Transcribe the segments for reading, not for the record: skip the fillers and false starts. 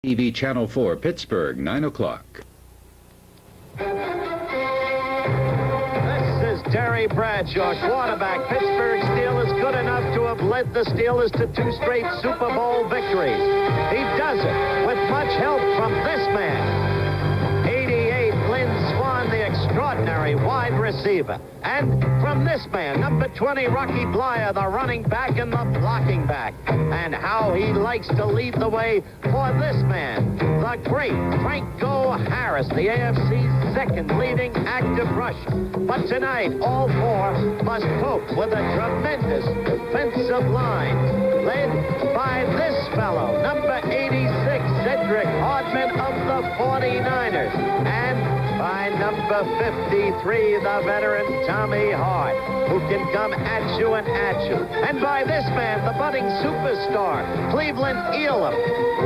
TV Channel 4, Pittsburgh, 9 o'clock. This is Terry Bradshaw, quarterback. Pittsburgh Steelers good enough to have led the Steelers to 2 straight Super Bowl victories. He does it with much help from this man. 88, Lynn Swan, the extraordinary wide receiver. And from this man, number 20, Rocky Blyer, the running back and the blocking back. And how he likes to lead the way for this man, the great Franco Harris, the AFC's second leading active rusher. But tonight, all 4 must cope with a tremendous defensive line, led by this fellow, number 86, Cedric Hardman of the 49ers, and by number 53, the veteran Tommy Hart, who can come at you and at you. And by this man, the budding superstar, Cleveland Elam.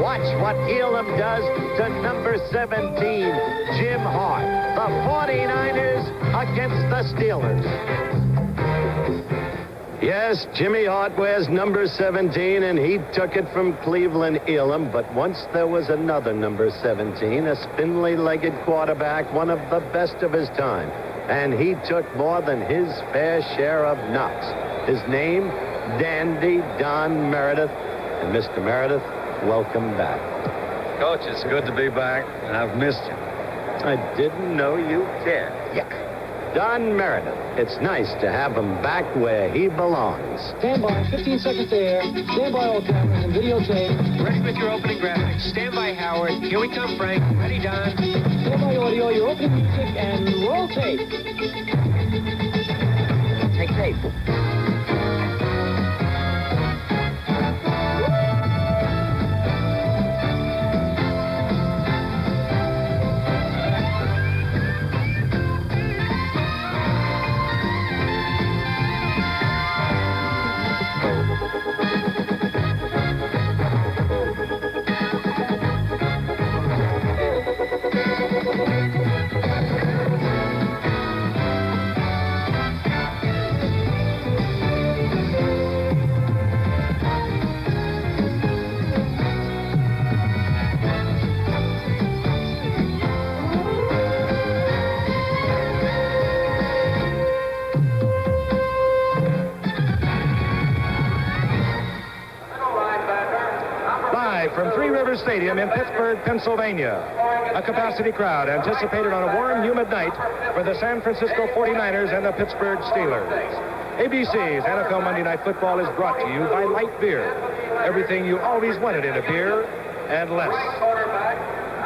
Watch what Elam does to number 17, Jim Hart. The 49ers against the Steelers. Yes, Jimmy Hart wears number 17, and he took it from Cleveland Elam. But once there was another number 17, a spindly-legged quarterback, one of the best of his time. And he took more than his fair share of knocks. His name, Dandy Don Meredith. And Mr. Meredith, welcome back. Coach, it's good to be back, and I've missed you. I didn't know you cared. Yuck. Don Meredith, it's nice to have him back where he belongs. Stand by, 15 seconds to air. Stand by, all cameras and videotape. Ready with your opening graphics. Stand by, Howard. Here we come, Frank. Ready, Don. Stand by, audio, your opening music, and roll tape. Take tape. From Three Rivers Stadium in Pittsburgh, Pennsylvania. A capacity crowd anticipated on a warm, humid night for the San Francisco 49ers and the Pittsburgh Steelers. ABC's NFL Monday Night Football is brought to you by Light Beer. Everything you always wanted in a beer and less.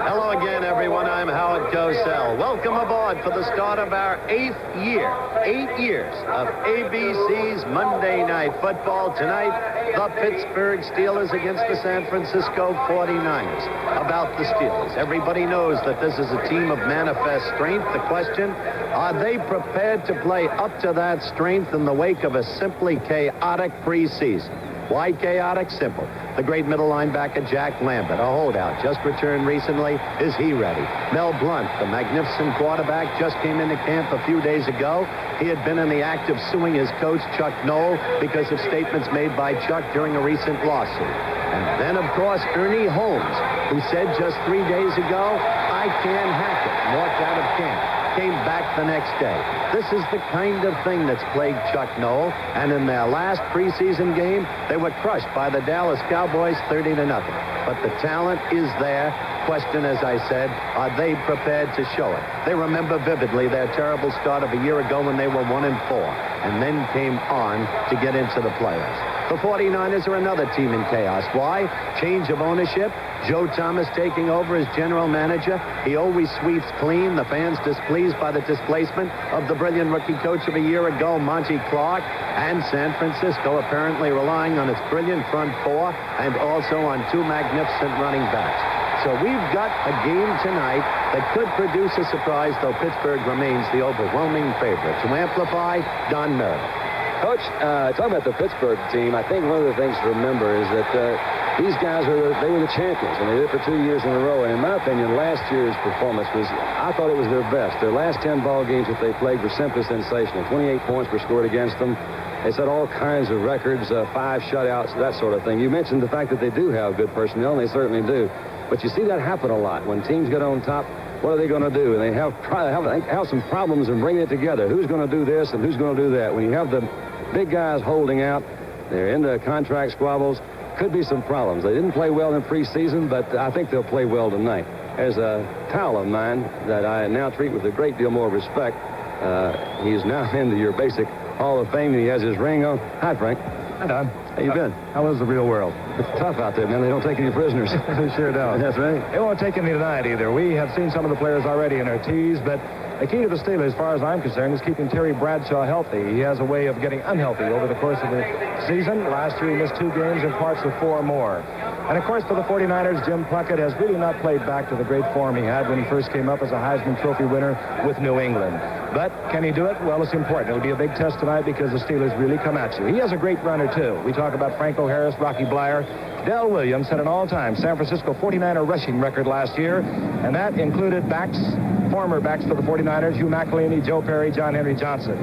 Hello again, everyone. I'm Howard Cosell. Welcome aboard for the start of our 8th year. 8 years of ABC's Monday Night Football. Tonight, the Pittsburgh Steelers against the San Francisco 49ers. About the Steelers, everybody knows that this is a team of manifest strength. The question, are they prepared to play up to that strength in the wake of a simply chaotic preseason? Why chaotic? Simple. The great middle linebacker Jack Lambert, a holdout, just returned recently. Is he ready? Mel Blount, the magnificent quarterback, just came into camp a few days ago. He had been in the act of suing his coach, Chuck Noll, because of statements made by Chuck during a recent lawsuit. And then, of course, Ernie Holmes, who said just 3 days ago, I can't hack it, and walked out of camp. Came back the next day. This is the kind of thing that's plagued Chuck Noll, and in their last preseason game, they were crushed by the Dallas Cowboys 30-0. But the talent is there. Question, as I said, are they prepared to show it? They remember vividly their terrible start of a year ago when they were 1-4, and then came on to get into the playoffs. The 49ers are another team in chaos. Why? Change of ownership. Joe Thomas taking over as general manager. He always sweeps clean. The fans displeased by the displacement of the brilliant rookie coach of a year ago, Monty Clark. And San Francisco apparently relying on its brilliant front 4 and also on 2 magnificent running backs. So we've got a game tonight that could produce a surprise, though Pittsburgh remains the overwhelming favorite. To amplify, Don Meredith. Coach, talking about the Pittsburgh team, I think one of the things to remember is that these guys they were the champions, and they did it for 2 years in a row. And in my opinion, last year's performance I thought it was their best. Their last 10 ball games that they played were simply sensational. 28 points were scored against them. They set all kinds of records, 5 shutouts, that sort of thing. You mentioned the fact that they do have good personnel, and they certainly do. But you see that happen a lot. When teams get on top, what are they going to do? And they have some problems in bringing it together. Who's going to do this and who's going to do that? When you have the big guys holding out, they're into contract squabbles, could be some problems. They didn't play well in preseason, but I think they'll play well tonight. There's a pal of mine that I now treat with a great deal more respect. He's now into your basic Hall of Fame, and he has his ring on. Hi, Frank. Hi, Don. How you been? How is the real world? It's tough out there, man. They don't take any prisoners. They sure don't. That's right. They won't take any tonight either. We have seen some of the players already in our tees, but the key to the Steelers, as far as I'm concerned, is keeping Terry Bradshaw healthy. He has a way of getting unhealthy over the course of the season. Last year, he missed 2 games and parts of 4 more. And, of course, for the 49ers, Jim Plunkett has really not played back to the great form he had when he first came up as a Heisman Trophy winner with New England. But can he do it? Well, it's important. It'll be a big test tonight because the Steelers really come at you. He has a great runner, too. We talk about Franco Harris, Rocky Blyer. Del Williams set an all-time San Francisco 49er rushing record last year, and that included former backs for the 49ers, Hugh McElhaney, Joe Perry, John Henry Johnson.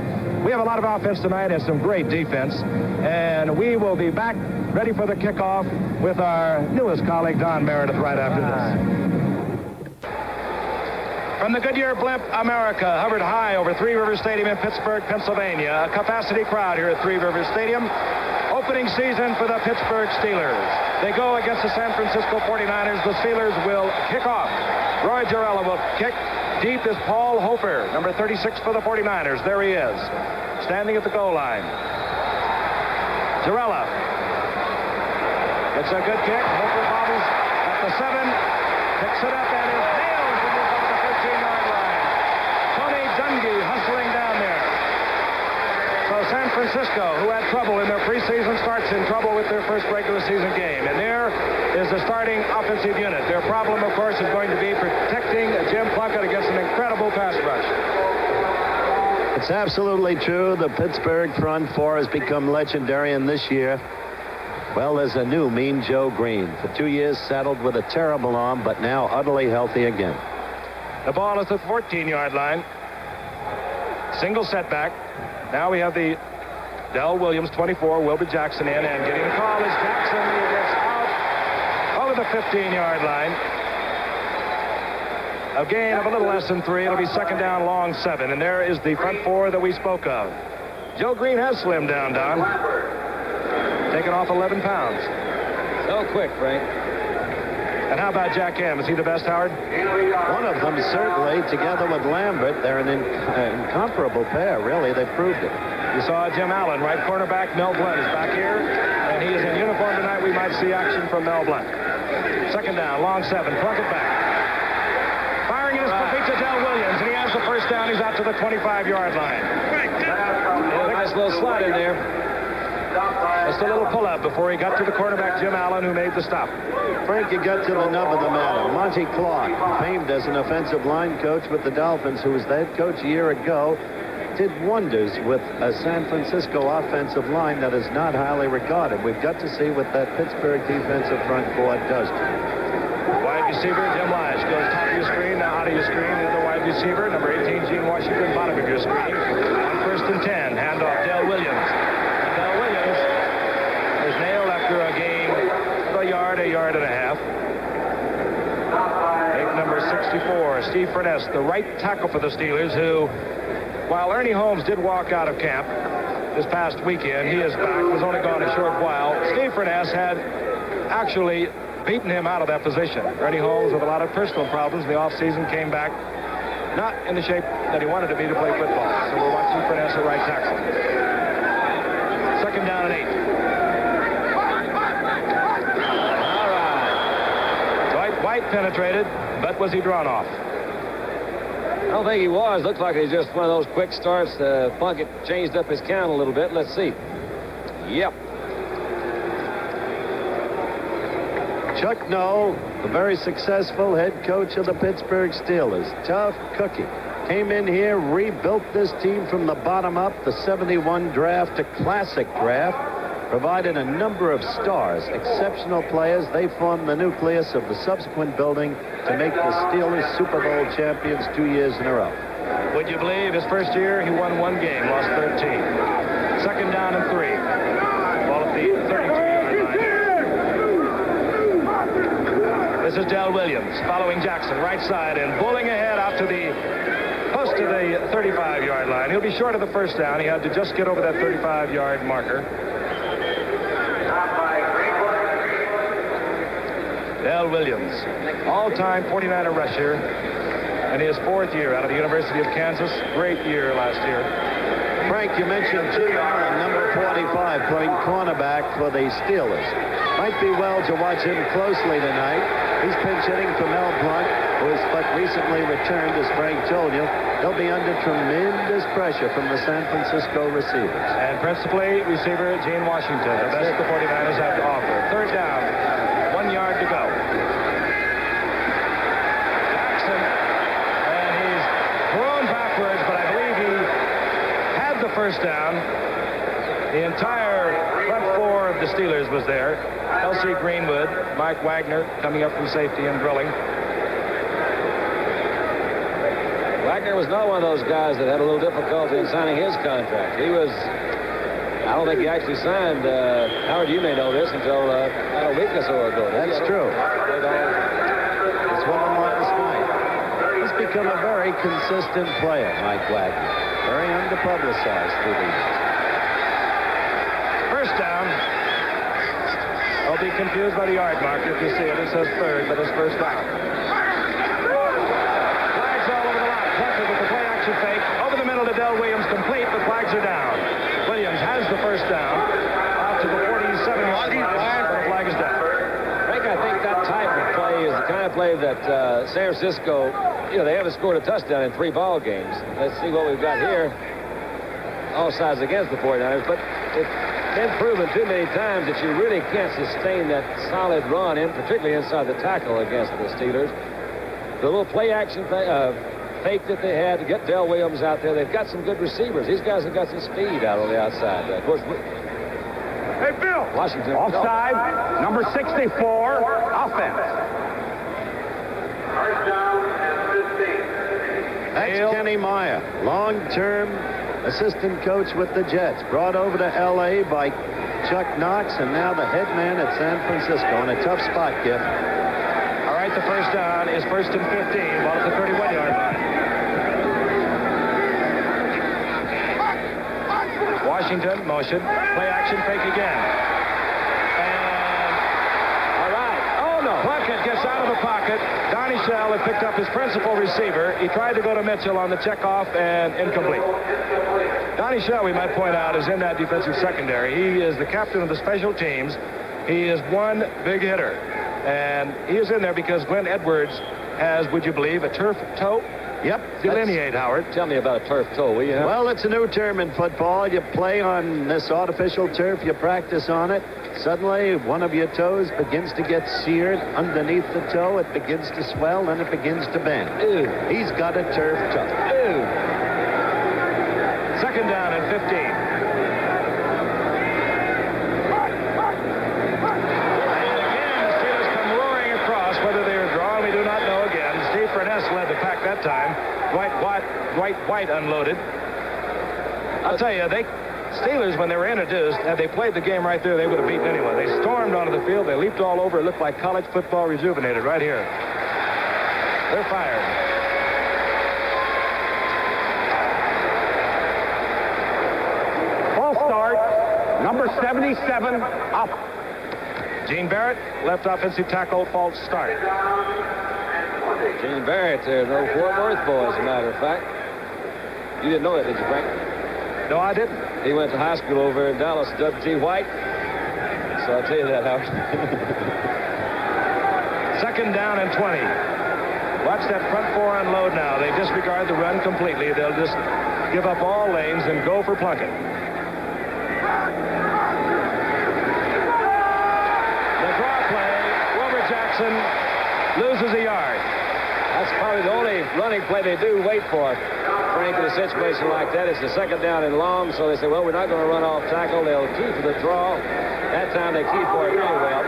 We have a lot of offense tonight and some great defense, and we will be back ready for the kickoff with our newest colleague, Don Meredith, right after this. From the Goodyear Blimp, America hovered high over Three Rivers Stadium in Pittsburgh, Pennsylvania. A capacity crowd here at Three Rivers Stadium. Opening season for the Pittsburgh Steelers. They go against the San Francisco 49ers. The Steelers will kick off. Roy Gerela will kick. Deep is Paul Hofer, number 36 for the 49ers. There he is, standing at the goal line. Gerela. It's a good kick. Hofer bobbles at the 7. Picks it up and is nailed from the 13-yard line. Tony Dungy hustling down there. So San Francisco, who had trouble in their preseason, starts in trouble with their first regular season game. And there is the starting offensive unit. Their problem, of course, is going to be protecting Jim Plunkett against an incredible pass rush. It's absolutely true. The Pittsburgh front four has become legendary, and this year, well, there's a new Mean Joe Green. For 2 years saddled with a terrible arm, but now utterly healthy again. The ball is at the 14-yard line. Single setback. Now we have the Del Williams, 24, Wilbur Jackson in, and getting the call is Jackson. He gets out over the 15-yard line. A gain of a little less than 3. It'll be second down, long 7. And there is the front four that we spoke of. Joe Green has slimmed down, Don. Taken off 11 pounds. So quick, Frank. And how about Jack M? Is he the best, Howard? One of them, certainly, together with Lambert. They're an incomparable pair, really. They've proved it. You saw Jim Allen, right cornerback. Mel Blunt is back here, and he is in uniform tonight. We might see action from Mel Blunt. Second down, long 7. Plunkett back. Firing in his complete to Del Williams, and he has the first down. He's out to the 25-yard line. Nice little slide in there. Just a little pull-up before he got to the cornerback, Jim Allen, who made the stop. Frank, you got to the nub of the matter. Monty Clark, famed as an offensive line coach with the Dolphins, who was the head coach a year ago, did wonders with a San Francisco offensive line that is not highly regarded. We've got to see what that Pittsburgh defensive front four does to them. Wide receiver, Jim Lash, goes top of your screen, now out of your screen. The other wide receiver, number 18, Gene Washington, bottom of your screen. On first and 10, handoff, Del Williams. Del Williams is nailed after a gain of a yard and a half. Big number 64, Steve Furness, the right tackle for the Steelers, who, while Ernie Holmes did walk out of camp this past weekend, he is back, was only gone a short while. Steve Furness had actually beaten him out of that position. Ernie Holmes, with a lot of personal problems in the offseason, came back not in the shape that he wanted to be to play football. So we're watching Furness at right tackle. Second down and 8. All right. White penetrated, but was he drawn off? I don't think he was. Looks like he's just one of those quick starts. Plunkett changed up his count a little bit. Let's see. Yep. Chuck Noll, the very successful head coach of the Pittsburgh Steelers. Tough cookie. Came in here, rebuilt this team from the bottom up. The 71 draft, a classic draft. Provided a number of stars, exceptional players. They formed the nucleus of the subsequent building to make the Steelers Super Bowl champions 2 years in a row. Would you believe his first year he won 1 game, lost 13. Second down and 3. Ball at the 32-yard line. This is Del Williams following Jackson right side and bowling ahead out to the close to the 35-yard line. He'll be short of the first down. He had to just get over that 35-yard marker. Del Williams, all-time 49er rusher, and his 4th year out of the University of Kansas. Great year last year. Frank, you mentioned Jim Allen, number 45, playing cornerback for the Steelers. Might be well to watch him closely tonight. He's pinch hitting for Mel Blount, who has but recently returned, as Frank told you. They'll be under tremendous pressure from the San Francisco receivers. And principally, receiver Gene Washington, the best the 49ers have to offer. 3rd down, 1 yard to go. Jackson, and he's thrown backwards, but I believe he had the first down. The entire front 4 of the Steelers was there. L.C. Greenwood, Mike Wagner coming up from safety and drilling. Wagner was not one of those guys that had a little difficulty in signing his contract. He was, I don't think he actually signed, Howard, you may know this, until about a week or so ago. That's true. It's one on last night. He's become a very consistent player, Mike Wagner. Very underpublicized through the years. First down. I'll be confused by the yard marker. If you see it, it says 3rd, but it's first down. Flags all over the lot. Tucker with the play action fake. Over the middle to Del Williams, complete, but flags are down. Williams has the first down. Out to the 47-yard line, but the flag is down. Frank, I think that type of play is the kind of play that San Francisco, they haven't scored a touchdown in 3 ball games. Let's see what we've got here. All sides against the 49ers, but it's been proven too many times that you really can't sustain that solid run, particularly inside the tackle against the Steelers. The little play action fake that they had to get Del Williams out there. They've got some good receivers. These guys have got some speed out on the outside. Of course, Hey, Bill. Washington. Offside, number 64, offense. That's Kenny Meyer, long-term assistant coach with the Jets, brought over to L.A. by Chuck Knox, and now the head man at San Francisco in a tough spot, Giff. All right, the first down is 1st and 15, ball at the 31-yard line. Washington, motion, play action, fake again. And, all right, oh no. Plunkett gets out of the pocket. Donnie Shell had picked up his principal receiver. He tried to go to Mitchell on the checkoff and incomplete. Donnie Shell, we might point out, is in that defensive secondary. He is the captain of the special teams. He is one big hitter. And he is in there because Glenn Edwards has, would you believe, a turf toe? Yep. Delineate, Howard. Tell me about a turf toe, will you? Well, it's a new term in football. You play on this artificial turf. You practice on it. Suddenly, one of your toes begins to get seared underneath the toe. It begins to swell, and it begins to bend. Ew. He's got a turf toe. Ew. 2nd down and 15. Whether they were drawn, we do not know again. Steve Furness led the pack that time. Dwight White unloaded. I'll tell you, Steelers, when they were introduced, had they played the game right there, they would have beaten anyone. They stormed onto the field. They leaped all over. It looked like college football rejuvenated right here. They're fired. False start. Number 77 up. Gene Barrett, left offensive tackle, false start. Gene Barrett there, no Fort Worth boy, as a matter of fact. You didn't know that, did you, Frank? No, I didn't. He went to high school over in Dallas, W.G. White. So I'll tell you that, Howard. 2nd down and 20. Watch that front 4 unload now. They disregard the run completely. They'll just give up all lanes and go for Plunkett. Jackson loses a yard. That's probably the only running play they do wait for, Frank, in a situation like that. It's the 2nd down and long, so they say, well, we're not going to run off tackle. They'll key for the draw. That time they key for it really well.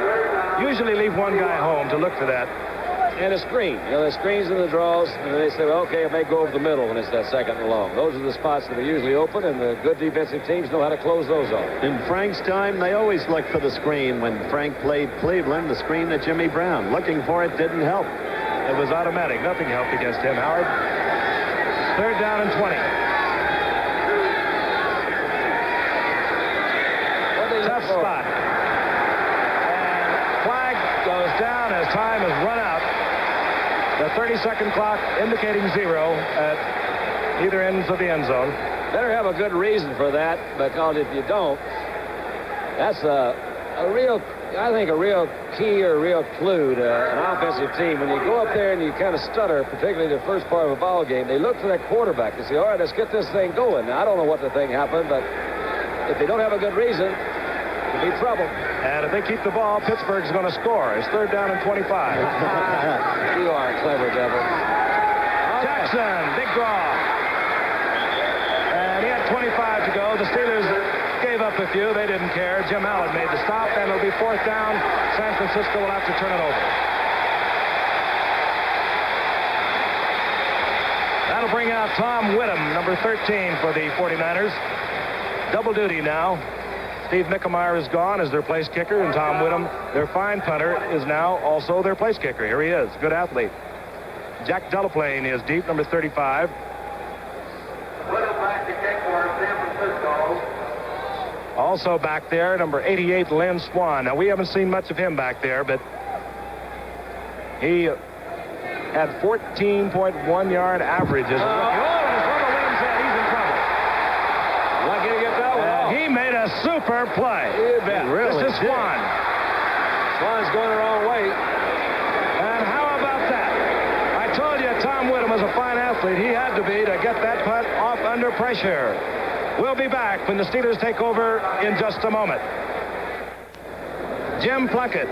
Usually leave one guy home to look for that. and a screen. You know, the screens and the draws, and they say, well, okay, it may go over the middle when it's that second and long. Those are the spots that are usually open, and the good defensive teams know how to close those off. In Frank's time, they always looked for the screen. When Frank played Cleveland, the screen to Jimmy Brown. Looking for it didn't help. It was automatic. Nothing helped against him, Howard. Third down and 20. Tough spot. And flag goes down as time has run out. The 30-second clock indicating 0 at either ends of the end zone. Better have a good reason for that, because if you don't, that's a real key or a real clue to an offensive team. When you go up there and you kind of stutter, particularly the first part of a ball game, they look for that quarterback. They say, all right, let's get this thing going. Now, I don't know what the thing happened, but if they don't have a good reason, it'll be trouble. And if they keep the ball, Pittsburgh's going to score. It's third down and 25. You are a clever devil. Jackson, big draw. And he had 25 to go. The Steelers gave up a few. They didn't care. Jim Allen made the stop, and it'll be fourth down. San Francisco will have to turn it over. That'll bring out Tom Whittam, number 13 for the 49ers. Double duty now. Steve Mickemeyer is gone as their place kicker, and Tom Whittam, their fine punter, is now also their place kicker. Here he is, good athlete. Jack Delaplane is deep, number 35. Also back there, number 88, Lynn Swan. Now, we haven't seen much of him back there, but he had 14.1-yard average as a rookie. He made a super play. Really? This is Swan. Swan's going the wrong way. And how about that? I told you Tom Whittam was a fine athlete. He had to be to get that punt off under pressure. We'll be back when the Steelers take over in just a moment. Jim Plunkett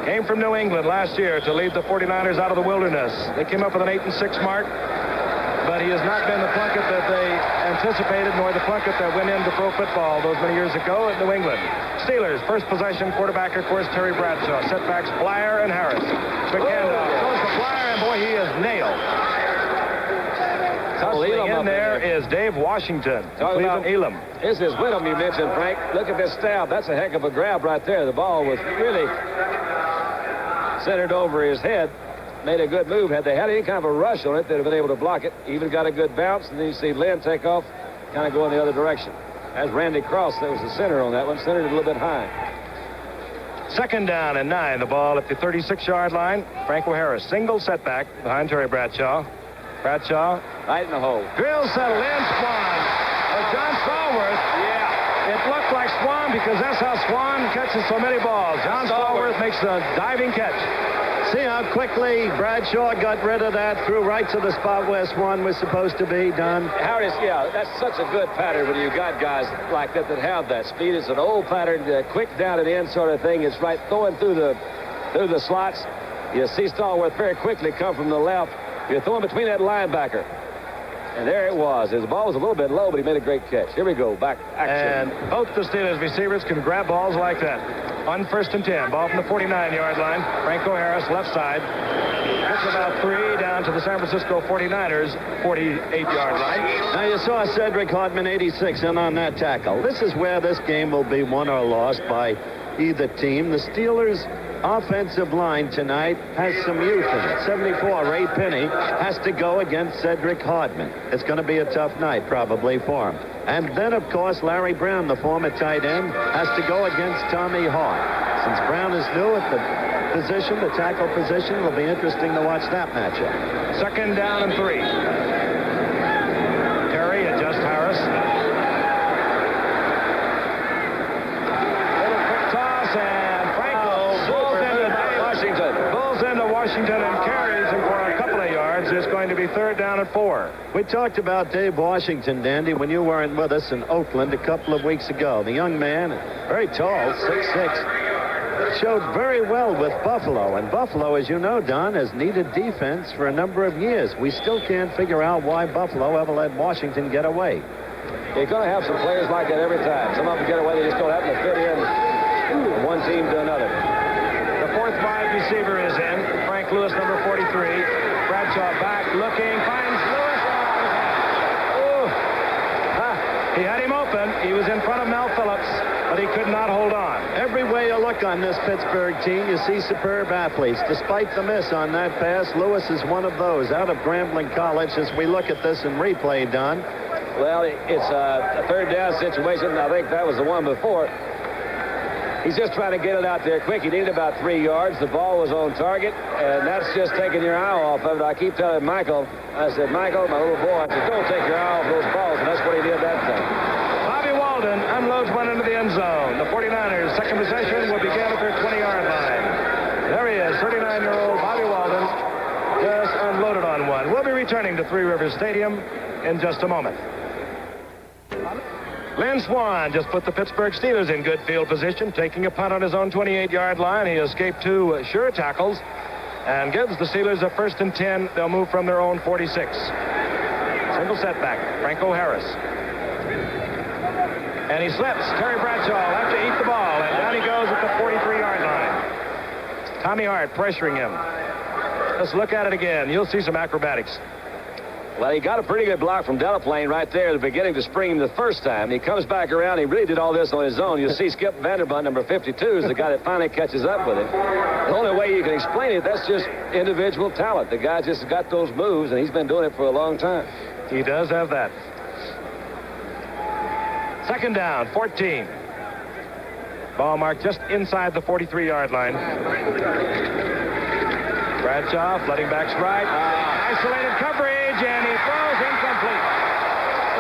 came from New England last year to lead the 49ers out of the wilderness. They came up with an 8-6 mark. But he has not been the Plunkett that they anticipated, nor the Plunkett that went into pro football those many years ago at New England. Steelers, first possession, quarterback, of course, Terry Bradshaw. Setbacks, Blyer and Harris. Quick handoff. Goes to Blyer, and boy, he is nailed. Tussling in there is Dave Washington. Cleveland Elam. This is Whittam you mentioned, Frank. Look at this stab. That's a heck of a grab right there. The ball was really centered over his head. Made a good move. Had they had any kind of a rush on it, they'd have been able to block it. Even got a good bounce, and then you see Lynn take off, kind of go in the other direction. As Randy Cross, that was the center on that one, centered it a little bit high. Second down and 9. The ball at the 36-yard line. Franco Harris, single setback behind Terry Bradshaw. Bradshaw. Right in the hole. Drill settle in, Swan. John Stallworth. Yeah. It looked like Swan because that's how Swan catches so many balls. John Stallworth makes a diving catch. See how quickly Bradshaw got rid of that, threw right to the spot where Swan was supposed to be, Don. Howard, yeah, that's such a good pattern when you got guys like that have that speed. It's an old pattern, quick down and in sort of thing. It's right throwing through the slots. You see Stallworth very quickly come from the left. You're throwing between that linebacker. And there it was. His ball was a little bit low, but he made a great catch. Here we go, back action. And both the Steelers receivers can grab balls like that. On first and 10, ball from the 49-yard line. Franco Harris, left side. Gets about 3 down to the San Francisco 49ers 48-yard line. Now you saw Cedric Hartman, 86, in on that tackle. This is where this game will be won or lost by either team. The Steelers' offensive line tonight has some youth in it. 74, Ray Penny, has to go against Cedric Hartman. It's going to be a tough night, probably, for him. And then, of course, Larry Brown, the former tight end, has to go against Tommy Hart. Since Brown is new at the position, the tackle position, it'll be interesting to watch that matchup. Second down and 3. Terry adjusts Harris. Little quick toss, and Franco bulls into Washington and carries him for a couple of yards. It's going to be third down and 4. We talked about Dave Washington, Dandy, when you weren't with us in Oakland a couple of weeks ago. The young man, very tall, 6'6", showed very well with Buffalo. And Buffalo, as you know, Don, has needed defense for a number of years. We still can't figure out why Buffalo ever let Washington get away. You're going to have some players like that every time. Some of them get away, they just don't happen to fit in from one team to another. The fourth wide receiver is in, Frank Lewis, number 43. Bradshaw back, looking, finds Lewis. Oh, he had him open. He was in front of Mel Phillips, but he could not hold on. Every way you look on this Pittsburgh team, you see superb athletes. Despite the miss on that pass, Lewis is one of those out of Grambling College. As we look at this in replay, Don. Well, it's a third down situation. I think that was the one before. He's just trying to get it out there quick. He needed about 3 yards. The ball was on target, and that's just taking your eye off of it. I keep telling Michael, I said, Michael, my little boy, I said, don't take your eye off those balls, and that's what he did that time. Bobby Walden unloads one into the end zone. The 49ers' second possession will begin at their 20-yard line. There he is, 39-year-old Bobby Walden just unloaded on one. We'll be returning to Three Rivers Stadium in just a moment. Lynn Swan just put the Pittsburgh Steelers in good field position, taking a punt on his own 28-yard line. He escaped 2 sure tackles and gives the Steelers a 1st and 10. They'll move from their own 46. Single setback, Franco Harris. And he slips. Terry Bradshaw will have to eat the ball, and down he goes at the 43-yard line. Tommy Hart pressuring him. Let's look at it again. You'll see some acrobatics. Well, he got a pretty good block from Delaplane right there at the beginning to spring him the first time. He comes back around. He really did all this on his own. You'll see Skip Vanderbunt, number 52, is the guy that finally catches up with him. The only way you can explain it, that's just individual talent. The guy just got those moves, and he's been doing it for a long time. He does have that. Second down, 14. Ball marked just inside the 43-yard line. Bradshaw flooding backs right. Isolated coverage, and he throws incomplete.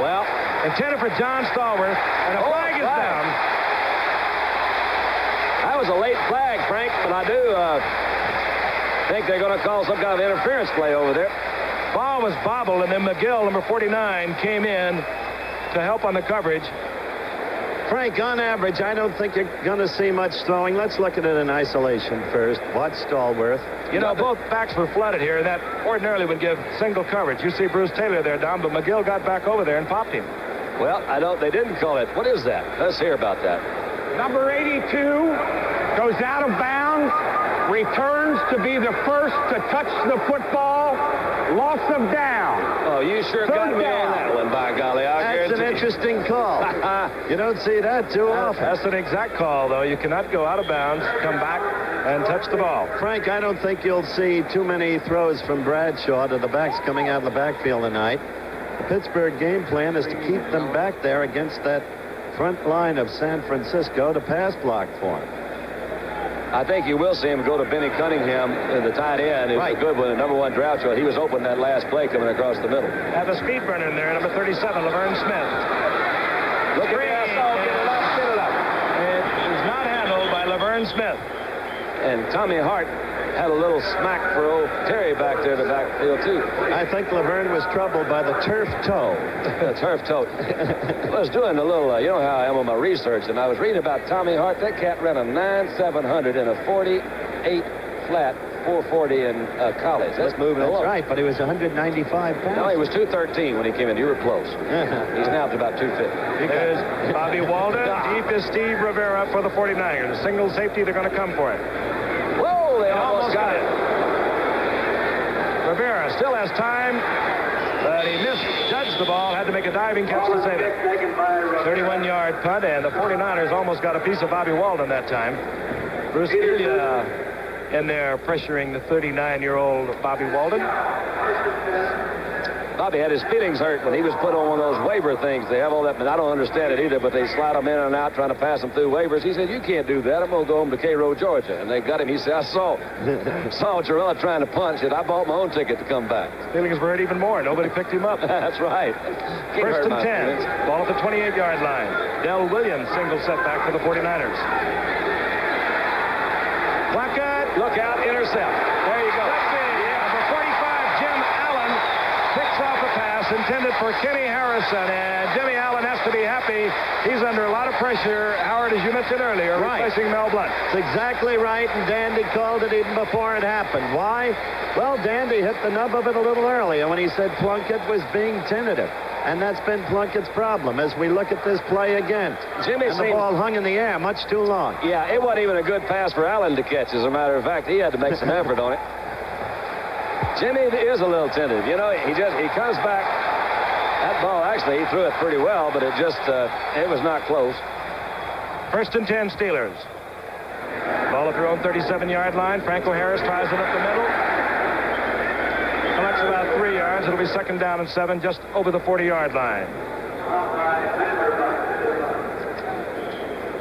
Well, intended for John Stallworth, and a flag is down. That was a late flag, Frank, but I do think they're going to call some kind of interference play over there. Ball was bobbled, and then McGill, number 49, came in to help on the coverage. Frank, on average, I don't think you're going to see much throwing. Let's look at it in isolation first. Watch Stallworth. You know, both backs were flooded here, and that ordinarily would give single coverage. You see Bruce Taylor there, Don, but McGill got back over there and popped him. Well, they didn't call it. What is that? Let's hear about that. Number 82 goes out of bounds, returns to be the first to touch the football, loss of down. Oh, you sure got me on that one, by golly. That's an interesting call. You don't see that too often. That's an exact call, though. You cannot go out of bounds, come back, and touch the ball. Frank, I don't think you'll see too many throws from Bradshaw to the backs coming out of the backfield tonight. The Pittsburgh game plan is to keep them back there against that front line of San Francisco to pass block for him. I think you will see him go to Benny Cunningham, the tight end. He's a good one, the number 1 draft choice. He was open that last play coming across the middle. Have a speed burner in there, number 37, Laverne Smith. Look at that. Get it up. It is not handled by Laverne Smith. And Tommy Hart had a little smack for old Terry back there in the backfield, too. I think Laverne was troubled by the turf toe. Turf toe. I was doing a little, you know how I am on my research, and I was reading about Tommy Hart. That cat ran a 9.700 in a 48 flat 440 in college. That's moving along. That's right, but he was 195 pounds. No, he was 213 when he came in. You were close. He's now up to about 250. There's Bobby Walden. Deep is Steve Rivera for the 49ers. Single safety, they're going to come for it. Whoa, they almost got it. Rivera still has time, but he misjudged the ball, had to make a diving catch to save it. 31-yard punt, and the 49ers almost got a piece of Bobby Walden that time. Bruce Elia in there pressuring the 39-year-old Bobby Walden. Bobby had his feelings hurt when he was put on one of those waiver things. They have all that, but I don't understand it either, but they slide him in and out trying to pass him through waivers. He said, you can't do that. I'm going to go home to Cairo, Georgia. And they got him. He said, I saw Jarrella trying to punch it. I bought my own ticket to come back. Feelings were hurt even more. Nobody picked him up. That's right. First and 10. Ball at the 28-yard line. Del Williams, single setback for the 49ers. Blackett, look out, intercept. There you go. Let's see. Number 45, Jim Allen, picks off a pass intended for Kenny Harrison, and Jimmy Allen has to be happy. He's under a lot of pressure, Howard, as you mentioned earlier, replacing Mel Blount. That's exactly right, and Dandy called it even before it happened. Why? Well, Dandy hit the nub of it a little earlier when he said Plunkett was being tentative. And that's been Plunkett's problem as we look at this play again. Jimmy and the ball hung in the air much too long. Yeah, it wasn't even a good pass for Allen to catch. As a matter of fact, he had to make some effort on it. Jimmy is a little tentative. You know, he comes back. That ball, actually, he threw it pretty well, but it was not close. 1st and 10 Steelers. Ball at their own 37-yard line. Franco Harris tries it up the middle. Collects about 3 yards. It'll be 2nd down and 7, just over the 40-yard line.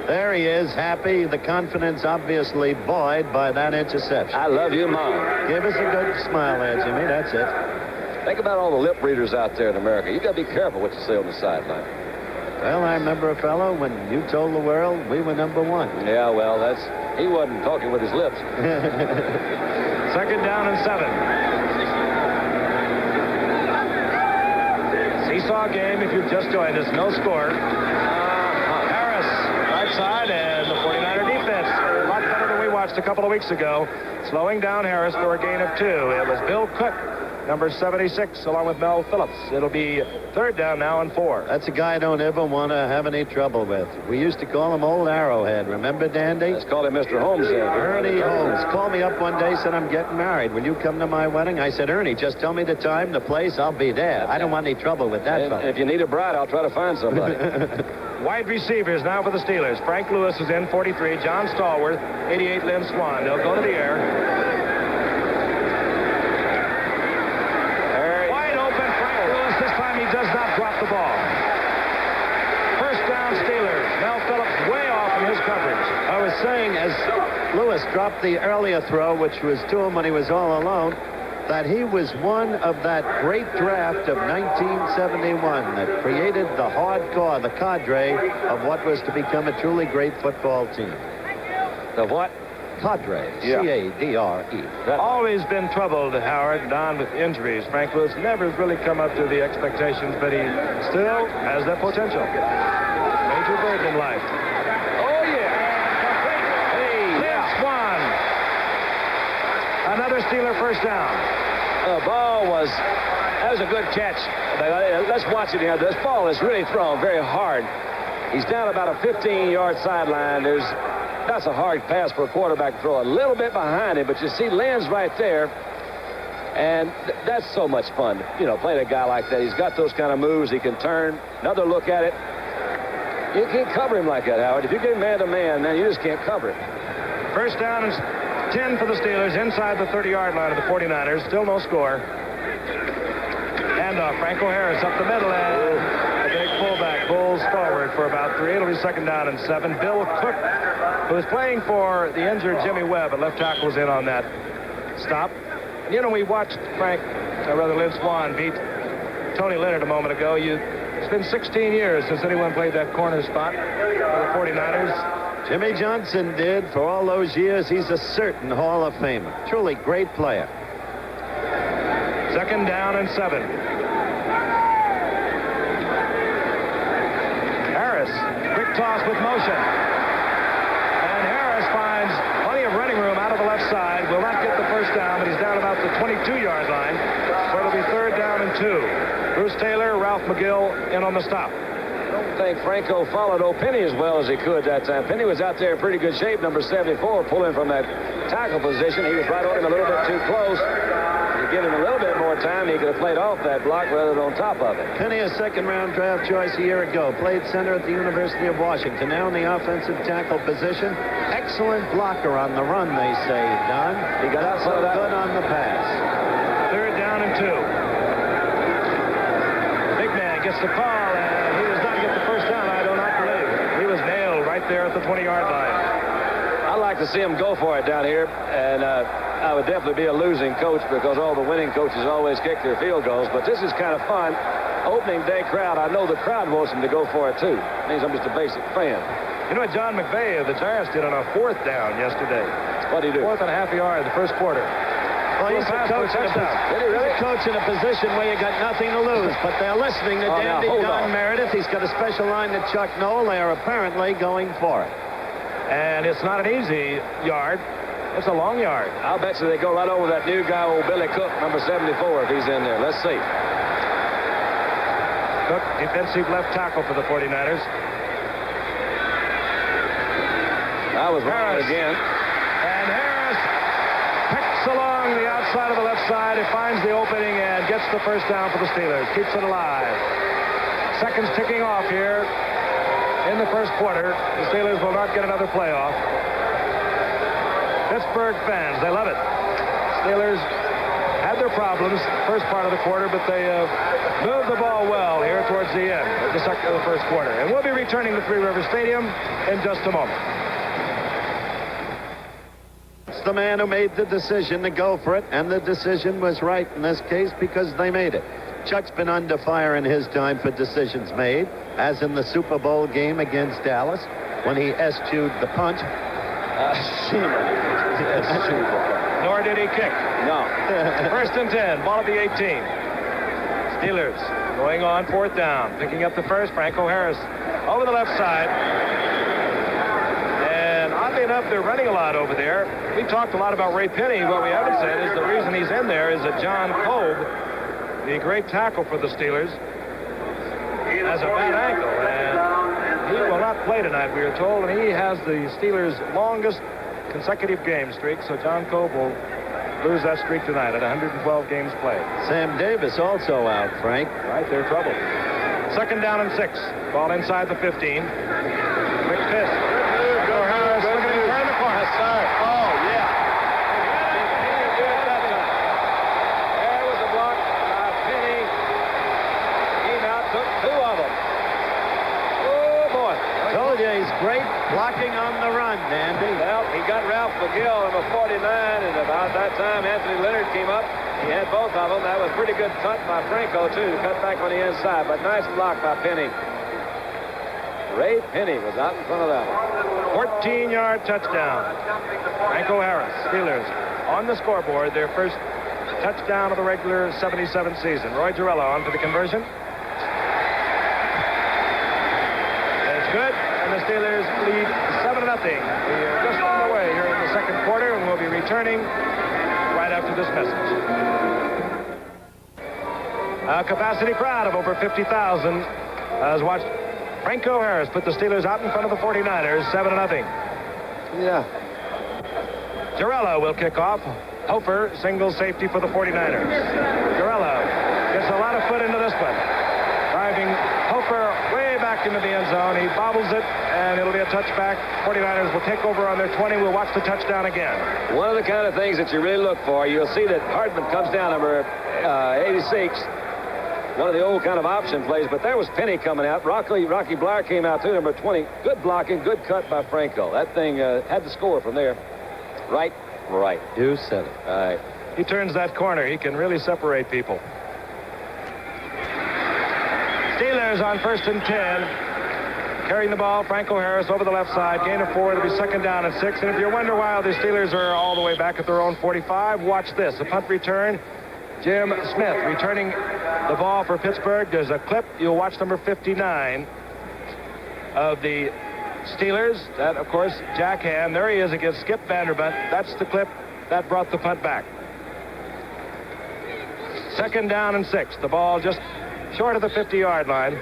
There he is, happy. The confidence obviously buoyed by that interception. I love you, Mom. Give us a good smile there, Jimmy. That's it. Think about all the lip readers out there in America. You got to be careful what you say on the sideline. Well, I remember a fellow when you told the world we were number 1. Yeah, well, he wasn't talking with his lips. 2nd down and 7. Seesaw game if you've just joined us. No score. Harris, right side, and the 49er defense. A lot better than we watched a couple of weeks ago. Slowing down Harris for a gain of 2. It was Bill Cook, number 76, along with Mel Phillips. It'll be 3rd down now and 4. That's a guy I don't ever want to have any trouble with. We used to call him Old Arrowhead. Remember, Dandy? Let's call him Mr. Holmes then. Ernie Holmes called me up one day, said, I'm getting married. Will you come to my wedding? I said, Ernie, just tell me the time, the place, I'll be there. I don't want any trouble with that fellow. If you need a bride, I'll try to find somebody. Wide receivers now for the Steelers. Frank Lewis is in, 43. John Stallworth, 88. Lynn Swan. They'll go to the air. He does not drop the ball. 1st down Steelers. Mel Phillips way off in his coverage. I was saying, as Lewis dropped the earlier throw, which was to him when he was all alone, that he was one of that great draft of 1971 that created the hardcore, the cadre of what was to become a truly great football team. The what? Cadre. Yeah. C-A-D-R-E. Always been troubled, Howard, Don, with injuries. Frank Lewis never really come up to the expectations, but he still has that potential. Major burden in life. Oh, yeah. Hey, Lynn Swan. Another Steeler 1st down. The ball that was a good catch. Let's watch it here. This ball is really thrown very hard. He's down about a 15-yard sideline. That's a hard pass for a quarterback to throw a little bit behind him, but you see Lynn's right there, and that's so much fun. You know, playing a guy like that. He's got those kind of moves. He can turn. Another look at it. You can't cover him like that, Howard. If you get man-to-man, man, you just can't cover it. 1st down is 10 for the Steelers inside the 30-yard line of the 49ers. Still no score. Handoff. Franco Harris up the middle, and the big fullback pulls forward for about 3. It'll be 2nd down and 7. Bill Cook, who was playing for the injured Jimmy Webb, at left tackle, was in on that stop. You know, we watched Lynn Swan beat Tony Leonard a moment ago. It's been 16 years since anyone played that corner spot for the 49ers. Jimmy Johnson did for all those years. He's a certain Hall of Famer. Truly great player. 2nd down and 7. Harris, quick toss with motion. And Harris finds plenty of running room out of the left side. Will not get the 1st down, but he's down about the 22-yard line. So it'll be 3rd down and 2. Bruce Taylor, Ralph McGill in on the stop. I don't think Franco followed O'Penny as well as he could that time. Penny was out there in pretty good shape, number 74, pulling from that tackle position. He was right on him a little bit too close. If you give him a little bit more time, he could have played off that block rather than on top of it. Penny, a 2nd-round draft choice a year ago. Played center at the University of Washington. Now in the offensive tackle position. Excellent blocker on the run, they say, Don. He got out so good on the pass. 3rd down and 2. Big man gets the call, and he does not get the 1st down, I do not believe. He was nailed right there at the 20-yard line. I like to see him go for it down here, and I would definitely be a losing coach because all the winning coaches always kick their field goals, but this is kind of fun. Opening day crowd, I know the crowd wants him to go for it too. It means I'm just a basic fan. You know what John McVay of the Giants did on a 4th down yesterday? What'd he do? 4th and a half yard, the 1st quarter. Well, he's a coach in a position where you got nothing to lose, but they're listening to Dandy Don Meredith. He's got a special line to Chuck Noll. They are apparently going for it. And it's not an easy yard. It's a long yard. I'll bet you they go right over that new guy, old Billy Cook, number 74, if he's in there. Let's see. Cook, defensive left tackle for the 49ers. I was wrong again. And Harris picks Looks along the outside of the left side. It finds the opening and gets the first down for the Steelers. Keeps it alive. Seconds ticking off here in the first quarter. The Steelers will not get another playoff. Pittsburgh fans, they love it. Steelers had their problems first part of the quarter, but they moved the ball well here towards the end of the first quarter. And we'll be returning to Three Rivers Stadium in just a moment. It's the man who made the decision to go for it, and the decision was right in this case because they made it. Chuck's been under fire in his time for decisions made, as in the Super Bowl game against Dallas when he eschewed the punt. Nor did he kick. No. First and 10, ball at the 18. Steelers going on fourth down. Picking up the first, Franco Harris over the left side. And oddly enough, they're running a lot over there. We talked a lot about Ray Penny. What we haven't said is the reason he's in there is that John Cobb, the great tackle for the Steelers, has a bad ankle. And he will not play tonight, we are told. And he has the Steelers' longest consecutive game streak. So John Cobb will lose that streak tonight at 112 games played. Sam Davis also out, Frank. Right, they're trouble. Second down and 6. Ball inside the 15. Quick pitch. Go Harris looking in front of the corner. Oh, yeah. There was a block by Penny. He now took 2 of them. Oh, boy. Told you he's great blocking on the run, Dandy. Well, he got Ralph McGill, number 49, and about that time Anthony Leonard came up. He had both of them. That was pretty good cut by Franco, too. Cut back on the inside, but nice block by Penny. Ray Penny was out in front of that one. 14-yard touchdown. Franco Harris, Steelers, on the scoreboard, their first touchdown of the regular 77 season. Roy Girello on for the conversion. It's good, and the Steelers lead 7-0. We are just on the way here in the second quarter, and we'll be returning right after this message. A capacity crowd of over 50,000 has watched Franco Harris put the Steelers out in front of the 49ers, 7-0. Yeah. Girello will kick off. Hofer, single safety for the 49ers. Girello gets a lot of foot into this one. Driving Hofer way back into the end zone. He bobbles it, and it'll be a touchback. 49ers will take over on their 20. We'll watch the touchdown again. One of the kind of things that you really look for, you'll see that Hardman comes down, number 86. One of the old kind of option plays, but there was Penny coming out. Rocky Bleier came out too, number 20. Good blocking, good cut by Franco. That thing had the score from there. Right. You said it. All right. He turns that corner. He can really separate people. Steelers on first and 10. Carrying the ball, Franco Harris over the left side. Gain of 4. It'll be second down and 6. And if you wonder why the Steelers are all the way back at their own 45, watch this. A punt return. Jim Smith returning the ball for Pittsburgh. There's a clip. You'll watch number 59 of the Steelers. That, of course, Jack Ham. There he is against Skip Vanderbunt. That's the clip that brought the punt back. Second down and 6. The ball just short of the 50-yard line.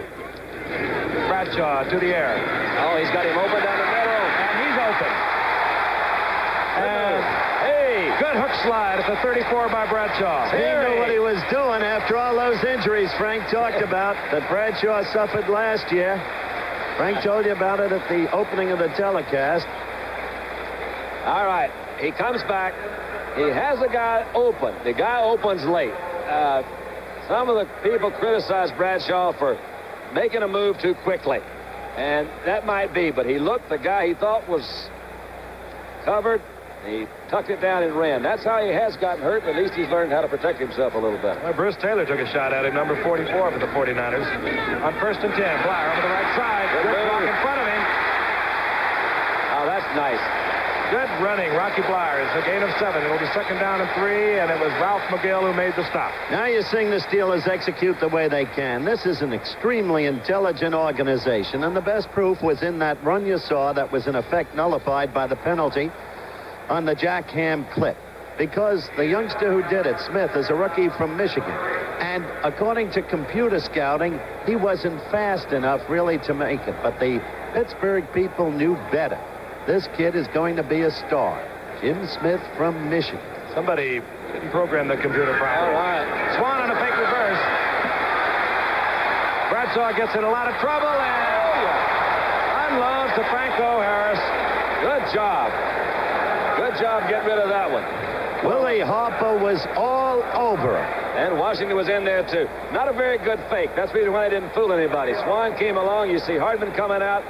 Bradshaw to the air. Oh, he's got him open down the middle. And he's open. And good hook slide at the 34 by Bradshaw. He knew what he was doing after all those injuries Frank talked about that Bradshaw suffered last year. Frank told you about it at the opening of the telecast. All right. He comes back. He has the guy open. The guy opens late. Some of the people criticize Bradshaw for making a move too quickly. And that might be, but he looked the guy he thought was covered. He tucked it down and ran. That's how he has gotten hurt, but at least he's learned how to protect himself a little better. Well, Bruce Taylor took a shot at him, number 44 for the 49ers. On first and 10, Bleier over the right side. Good block in front of him. Oh, that's nice. Good running, Rocky Bleier. It's a gain of 7. It'll be second down and 3, and it was Ralph McGill who made the stop. Now you're seeing the Steelers execute the way they can. This is an extremely intelligent organization, and the best proof was in that run you saw that was in effect nullified by the penalty on the Jack Ham clip, because the youngster who did it, Smith, is a rookie from Michigan, and according to computer scouting, he wasn't fast enough really to make it, but the Pittsburgh people knew better. This kid is going to be a star. Jim Smith from Michigan. Somebody didn't program the computer properly. All right. Swan on a fake reverse. Bradshaw gets in a lot of trouble and unloads to Franco Harris. Good job. Good job getting rid of that one. Willie Harper was all over him. And Washington was in there, too. Not a very good fake. That's the reason why they didn't fool anybody. Swan came along. You see Hardman coming out.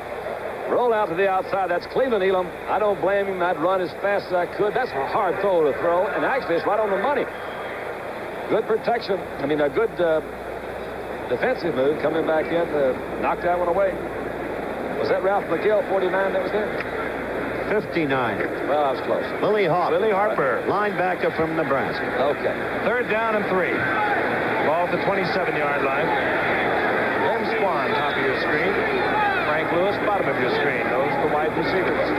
Roll out to the outside. That's Cleveland Elam. I don't blame him. I'd run as fast as I could. That's a hard throw to throw. And actually, it's right on the money. Good protection. I mean, a good defensive move coming back in to knock that one away. Was that Ralph McGill, 49, that was there? 59. Well, I was close. Willie Harper. Willie Harper. Linebacker from Nebraska. Okay. 3rd down and 3. Ball at the 27-yard line. Jim Swan, top of your screen. Frank Lewis, bottom of your screen. Those are the wide receivers.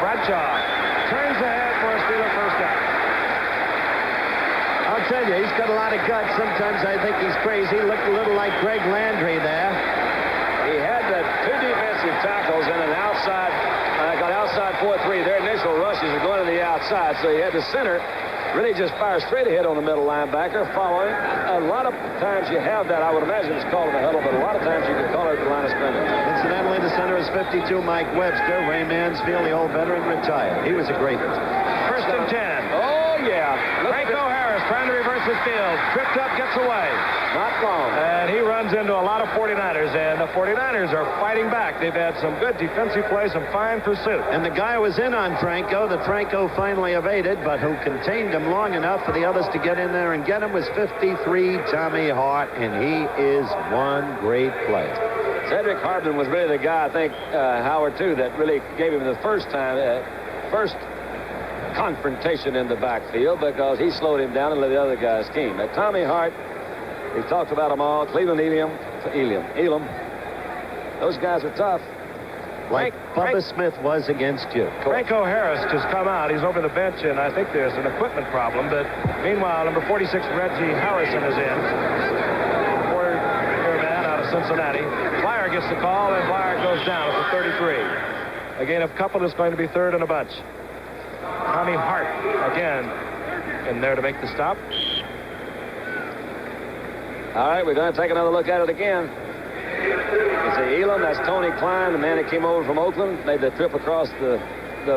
Bradshaw turns ahead for a Steeler first down. I'll tell you, he's got a lot of guts. Sometimes I think he's crazy. Looked a little like Greg Landry there. He had the 2 defensive tackles and an outside, got outside 4-3. Their initial rushes are going to the outside, so he had the center really just fire straight ahead on the middle linebacker, following. A lot of times you have that. I would imagine it's called in the huddle, but a lot of times you can call it at the line of scrimmage. Incidentally, the center is 52, Mike Webster. Ray Mansfield, the old veteran, retired. He was a great one. 1st and 10. Oh, yeah. Franco Harris trying to reverse his field. Tripped up, gets away. Not long. And he runs into a lot of 49ers, and the 49ers are fighting back. They've had some good defensive plays, some fine pursuit. And the guy was in on Franco that Franco finally evaded, but who contained him long enough for the others to get in there and get him was 53, Tommy Hart, and he is one great player. Cedric Hardman was really the guy, I think, Howard, too, that really gave him the first confrontation in the backfield because he slowed him down and let the other guys scheme. Tommy Hart, we talked about them all. Cleveland Elam. Those guys are tough. Like Bubba Smith was against you. Franco Harris just come out. He's over the bench, and I think there's an equipment problem. But meanwhile, number 46, Reggie Harrison, is in. Four-year man out of Cincinnati. Flyer gets the call, and Flyer goes down at the 33. Again, a couple is going to be 3rd and a bunch. Tommy Hart, again, in there to make the stop. All right, we're going to take another look at it again. You see Elam, that's Tony Klein, the man that came over from Oakland, made the trip across the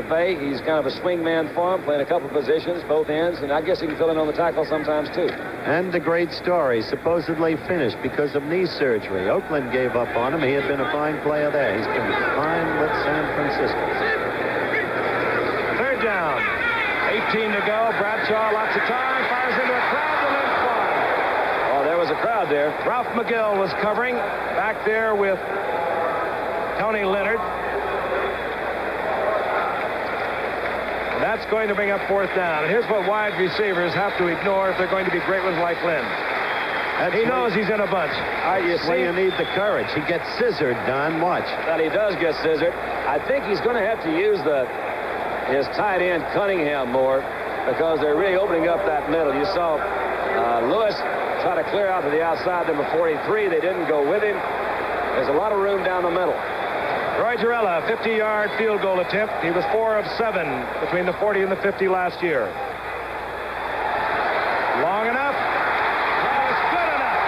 bay. He's kind of a swing man for him, playing a couple positions, both ends, and I guess he can fill in on the tackle sometimes, too. And the great story, supposedly finished because of knee surgery. Oakland gave up on him. He had been a fine player there. He's been fine with San Francisco. 3rd down. 18 to go. Bradshaw, lots of time, fires into a crowd to Lynn Swan. Oh, there was a crowd there. Ralph McGill was covering back there with Tony Leonard. And that's going to bring up 4th down. And here's what wide receivers have to ignore if they're going to be great ones like Lynn. And he knows he's in a bunch. You see, you need the courage. He gets scissored, Don. Watch. But he does get scissored. I think he's going to have to use his tight end Cunningham more because they're really opening up that middle. You saw Lewis try to clear out to the outside, number 43. They didn't go with him. There's a lot of room down the middle. Roy Gerella, 50-yard field goal attempt. He was 4 of 7 between the 40 and the 50 last year. Long enough. That's good enough.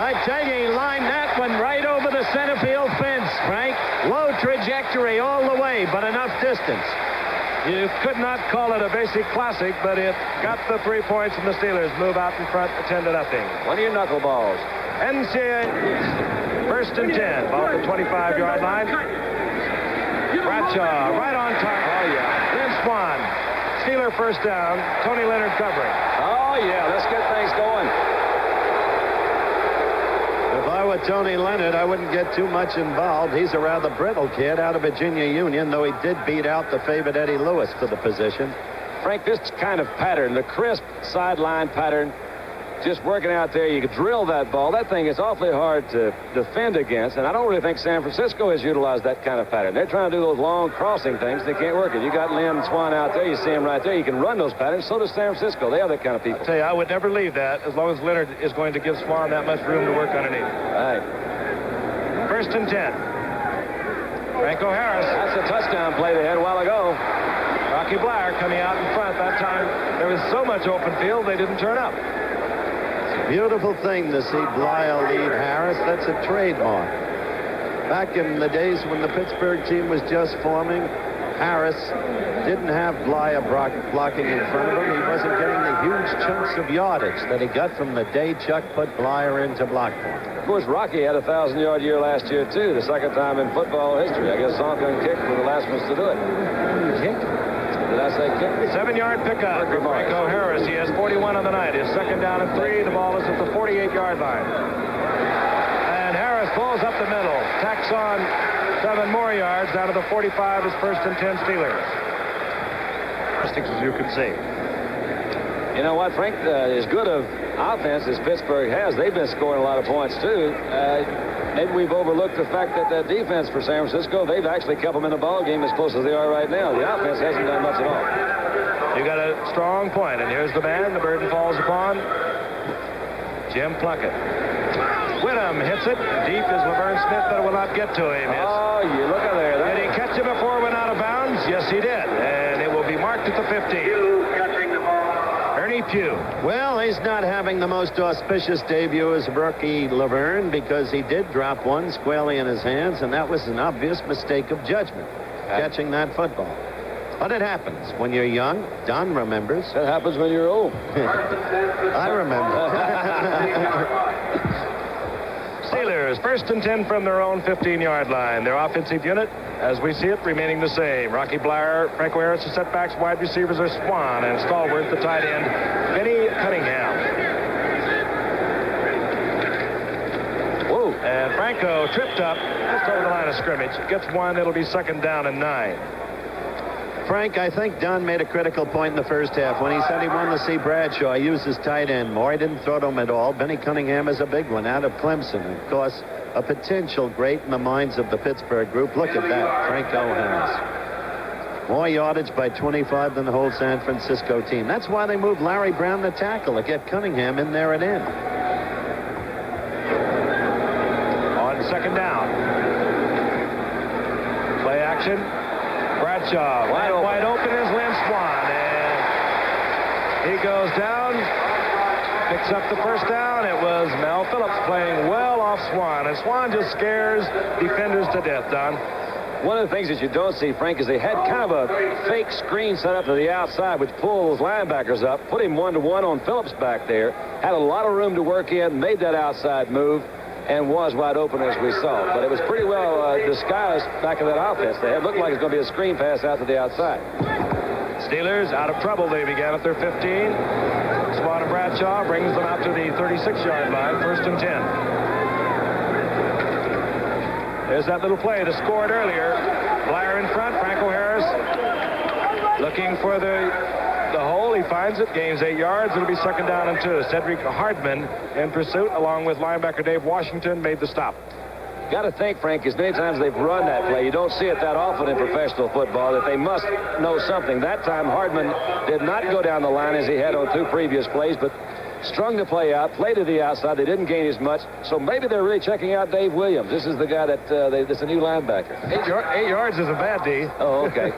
I tell you, he lined that one right over the center field fence, Frank. Low trajectory all the way, but enough distance. You could not call it a basic classic, but it got the 3 points, and the Steelers move out in front, 10-0. One of your knuckleballs. NCAA 1st and 10. Ball at the 25-yard line. Bradshaw right on target. Oh, yeah. Lynn Swan. Steeler first down. Tony Leonard covering. Oh, yeah. Let's get things going. If I were Tony Leonard, I wouldn't get too much involved. He's a rather brittle kid out of Virginia Union, though he did beat out the favorite Eddie Lewis for the position. Frank, this kind of pattern, the crisp sideline pattern, just working out there, you could drill that ball. That thing is awfully hard to defend against, and I don't really think San Francisco has utilized that kind of pattern. They're trying to do those long crossing things. They can't work it. You got Lynn Swan out there. You see him right there. You can run those patterns. So does San Francisco. They are that kind of people. I tell you, I would never leave that as long as Leonard is going to give Swan that much room to work underneath. Right. 1st and 10. Franco Harris. That's a touchdown play they had a while ago. Rocky Blair coming out in front. That time there was so much open field they didn't turn up. Beautiful thing to see Blyer lead Harris. That's a trademark. Back in the days when the Pittsburgh team was just forming, Harris didn't have Blyer blocking in front of him. He wasn't getting the huge chunks of yardage that he got from the day Chuck put Blyer into block for him. Of course, Rocky had a 1,000-yard year last year, too, the second time in football history. I guess Zonka and Kick were the last ones to do it. Kick? Did I say Kick? 7-yard pickup for Franco Harris. He has 41 on the night. His second down and 3. The ball is at the 48-yard line. And Harris pulls up the middle, tacks on 7 more yards down to the 45 is 1st and 10 Steelers. As you can see. You know what, Frank, as good of offense as Pittsburgh has, they've been scoring a lot of points, too. Maybe we've overlooked the fact that that defense for San Francisco, they've actually kept them in the ball game as close as they are right now. The offense hasn't done much at all. You got a strong point, and here's the man the burden falls upon. Jim Plunkett. Whittam hits it. Deep is Laverne Smith, but it will not get to him. Oh, you look at there. Did he catch it before it went out of bounds? Yes, he did. And it will be marked at the 50. Ernie Pugh. Well, he's not having the most auspicious debut as rookie Laverne because he did drop one squarely in his hands, and that was an obvious mistake of judgment, catching that football. But it happens when you're young. Don remembers. That happens when you're old. I remember. Steelers, 1st and 10 from their own 15-yard line. Their offensive unit, as we see it, remaining the same. Rocky Blair, Franco Harris, the setbacks, wide receivers are Swan, and Stallworth, the tight end, Benny Cunningham. Whoa. And Franco tripped up just over the line of scrimmage. Gets one, it'll be 2nd down and 9. Frank, I think Don made a critical point in the first half when he said he wanted to see Bradshaw use his tight end more. He didn't throw to him at all. Benny Cunningham is a big one out of Clemson. And of course, a potential great in the minds of the Pittsburgh group. Look at that, Franco Harris. More yardage by 25 than the whole San Francisco team. That's why they moved Larry Brown to tackle to get Cunningham in there at end. On 2nd down. Play action. Bradshaw, wide open is Lynn Swan, and he goes down, picks up the 1st down. It was Mel Phillips playing well off Swan, and Swan just scares defenders to death, Don. One of the things that you don't see, Frank, is they had kind of a fake screen set up to the outside, which pulled those linebackers up, put him 1-to-1 on Phillips back there, had a lot of room to work in, made that outside move, and was wide open as we saw. But it was pretty well disguised back in that offense. It looked like it was going to be a screen pass out to the outside. Steelers out of trouble. They began at their 15. Swan and Bradshaw brings them out to the 36-yard line, 1st and 10. There's that little play that scored earlier. Blair in front, Franco Harris looking for the hole. He finds it, gains 8 yards. It'll be 2nd down and 2. Cedric Hardman in pursuit, along with linebacker Dave Washington, made the stop. Got to think, Frank, as many times they've run that play, you don't see it that often in professional football, that they must know something. That time, Hardman did not go down the line as he had on 2 previous plays, but strung the play out, played to the outside. They didn't gain as much, so maybe they're really checking out Dave Williams. This is the guy that's a new linebacker. 8 yards isn't bad, D. Oh, okay.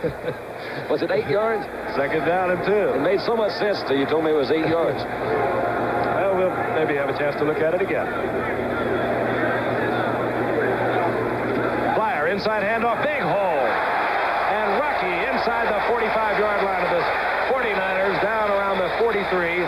Was it 8 yards? 2nd down and 2. It made so much sense till you told me it was 8 yards. Well, we'll maybe have a chance to look at it again. Blair, inside handoff, big hole. And Rocky inside the 45-yard line of the 49ers, down around the 43.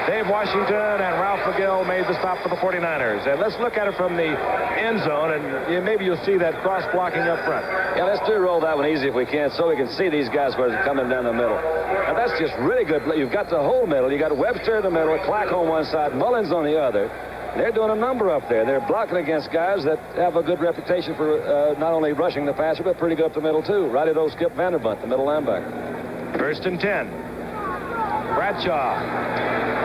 Dave Washington and Ralph McGill made the stop for the 49ers. And let's look at it from the end zone, and maybe you'll see that cross-blocking up front. Yeah, let's roll that one easy if we can, so we can see these guys who are coming down the middle. Now, that's just really good. You've got the whole middle. You got Webster in the middle, Clack on one side, Mullins on the other. They're doing a number up there. They're blocking against guys that have a good reputation for not only rushing the passer, but pretty good up the middle, too. Right at old Skip Vanderbunt, the middle linebacker. 1st and 10. Bradshaw.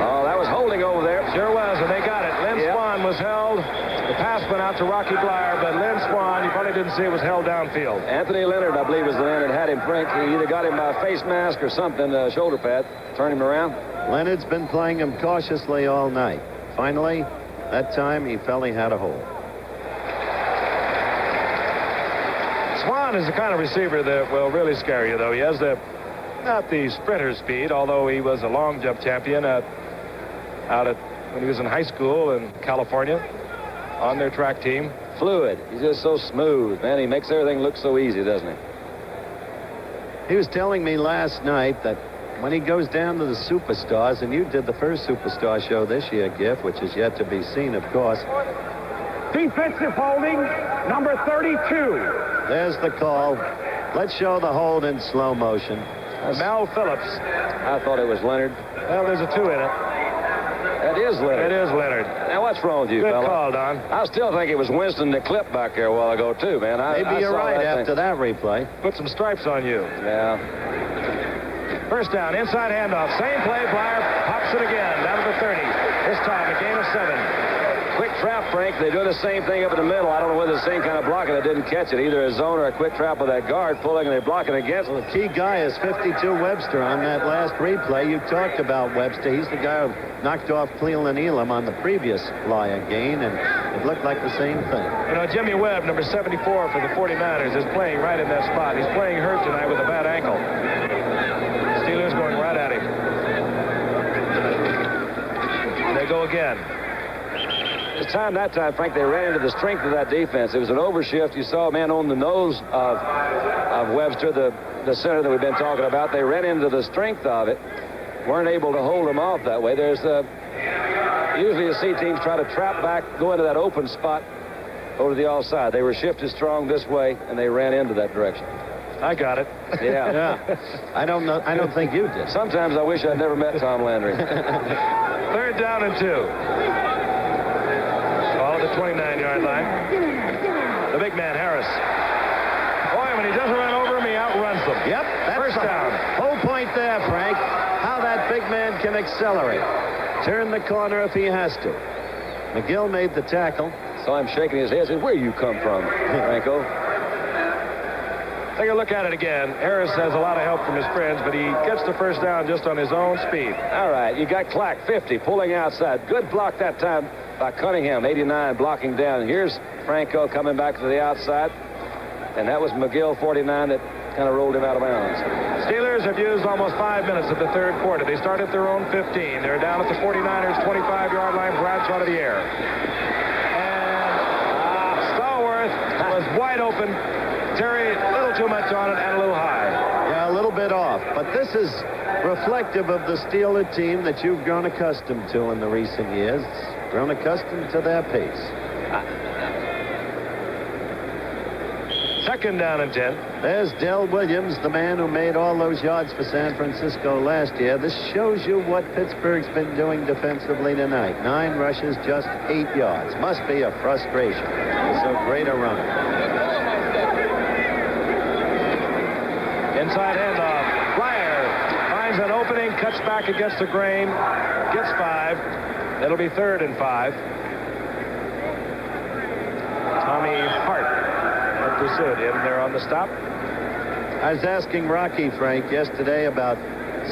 Oh, that was holding over there. Sure was, and they got it. Lynn Swan was held. The pass went out to Rocky Blair, but Lynn Swan, you probably didn't see it, was held downfield. Anthony Leonard, I believe, was the man that had him, Frank. He either got him by a face mask or something, shoulder pad, turned him around. Leonard's been playing him cautiously all night. Finally, that time he felt he had a hole. Swan is the kind of receiver that will really scare you, though. He has the Not the sprinter speed, although he was a long jump champion when he was in high school in California on their track team. Fluid. He's just so smooth, man. He makes everything look so easy, doesn't he? He was telling me last night that when he goes down to the Superstars, and you did the first Superstar show this year, Giff, which is yet to be seen, of course. Defensive holding, number 32. There's the call. Let's show the hold in slow motion. Mel Phillips. I thought it was Leonard. Well, there's a 2 in it. That is Leonard. It is Leonard. Now, what's wrong with you, Good fella? call, Don. I still think it was Winston the clip back there a while ago, too, man. Maybe you're saw right that after that replay. Put some stripes on you. Yeah. First down, inside handoff. Same play. Blyer pops it again down to the 30. This time a gain of 7. Quick trap, Frank. They do the same thing up in the middle. I don't know whether the same kind of blocking that didn't catch it. Either a zone or a quick trap with that guard pulling and they're blocking against. Well, the key guy is 52 Webster on that last replay. You talked about Webster. He's the guy who knocked off Cleveland Elam on the previous Blyer gain, and it looked like the same thing. You know, Jimmy Webb, number 74 for the 49ers, is playing right in that spot. He's playing hurt tonight with a bad ankle. Steelers going right at him. And they go again. That time, Frank, they ran into the strength of that defense. It was an overshift. You saw a man on the nose of Webster, the center that we've been talking about. They ran into the strength of it. Weren't able to hold him off that way. Usually you see teams try to trap back, go into that open spot over to the offside. They were shifted strong this way, and they ran into that direction. I got it. Yeah. I don't know. I don't think you did. Sometimes I wish I'd never met Tom Landry. 3rd down and 2. Ball at the 29-yard line. The big man, Harris. Boy, when he doesn't run over him, he outruns them. Yep. That's First down. Whole point there, Frank. How that big man can accelerate. Turn the corner if he has to. McGill made the tackle. Saw him shaking his head. Said, "Where you come from, Franco?" Take a look at it again. Harris has a lot of help from his friends, but he gets the first down just on his own speed. All right, you got Clack, 50, pulling outside. Good block that time by Cunningham, 89, blocking down. Here's Franco coming back to the outside, and that was McGill, 49, that kind of rolled him out of bounds. Steelers have used almost 5 minutes of the 3rd quarter. They start at their own 15. They're down at the 49ers' 25-yard line. Bradshaw to the air. And Stallworth was wide open. Terry, a little too much on it and a little high. Yeah, a little bit off. But this is reflective of the Steeler team that you've grown accustomed to in the recent years. Grown accustomed to their pace. 2nd down and 10. There's Dell Williams, the man who made all those yards for San Francisco last year. This shows you what Pittsburgh's been doing defensively tonight. 9 rushes, just 8 yards. Must be a frustration. He's so great a runner. Inside handoff. Blyer finds an opening, cuts back against the grain, gets 5. It'll be 3rd and 5. Tommy Hart pursued him there on the stop. I was asking Rocky, Frank, yesterday about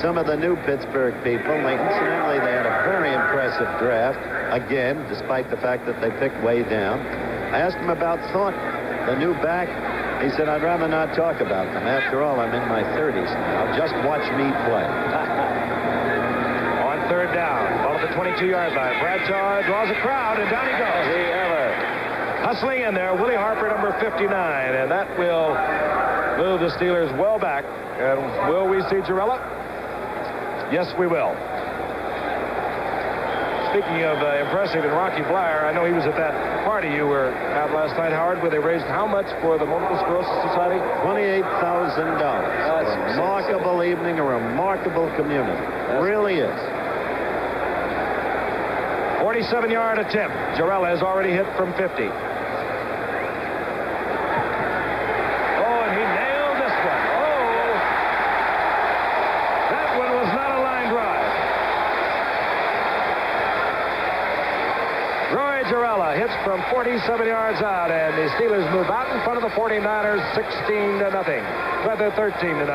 some of the new Pittsburgh people. Incidentally, they had a very impressive draft, again, despite the fact that they picked way down. I asked him about Thornton, the new back. He said, I'd rather not talk about them. After all, I'm in my 30s now. Just watch me play. On 3rd down, ball at the 22-yard line. Bradshaw draws a crowd, and down he goes. Hustling in there, Willie Harper, number 59, and that will move the Steelers well back. And will we see Jarrella? Yes, we will. Speaking of impressive and Rocky Blyer, I know he was at that party you were at last night, Howard, where they raised how much for the Multiple Sclerosis Society? $28,000. A remarkable evening, a remarkable community. It really is. 47-yard attempt. Jarrella has already hit from 50. Jarrella hits from 47 yards out, and the Steelers move out in front of the 49ers 16-0. Rather 13-0.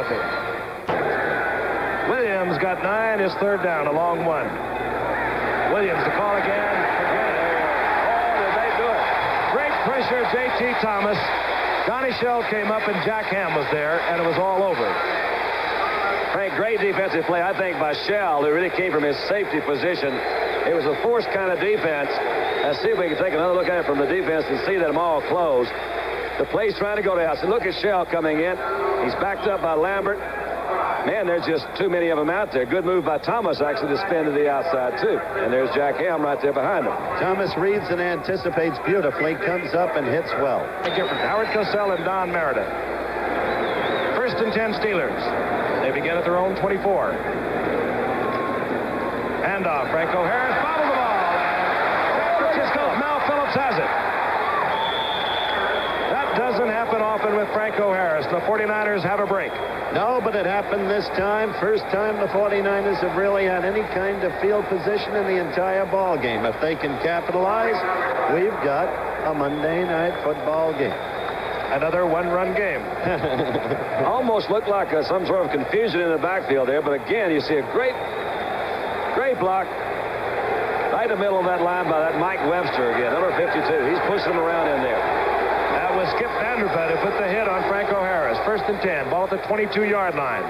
Williams got 9, his 3rd down, a long one. Williams, the call again. Oh, did they do it? Great pressure, J.T. Thomas. Donnie Shell came up, and Jack Ham was there, and it was all over. Frank, great defensive play, I think, by Shell, who really came from his safety position. It was a forced kind of defense. Let's see if we can take another look at it from the defense and see that them all closed. The play's trying to go down. So look at Shell coming in. He's backed up by Lambert. Man, there's just too many of them out there. Good move by Thomas, actually, to spin to the outside, too. And there's Jack Ham right there behind him. Thomas reads and anticipates beautifully, comes up and hits well. Howard Cosell and Don Meredith. 1st and 10 Steelers. They begin at their own 24. Handoff. Franco Harris bobbled the ball. San Francisco's Mal Phillips has it. That doesn't happen often with Franco Harris. The 49ers have a break. No, but it happened this time. First time the 49ers have really had any kind of field position in the entire ball game. If they can capitalize, we've got a Monday Night Football game. Another one-run game. Almost looked like some sort of confusion in the backfield there, but again, you see a great block right in the middle of that line by that Mike Webster again, number 52. He's pushing him around in there. That was Skip Vanderbilt who put the hit on Franco Harris. 1st and 10. Ball at the 22-yard line.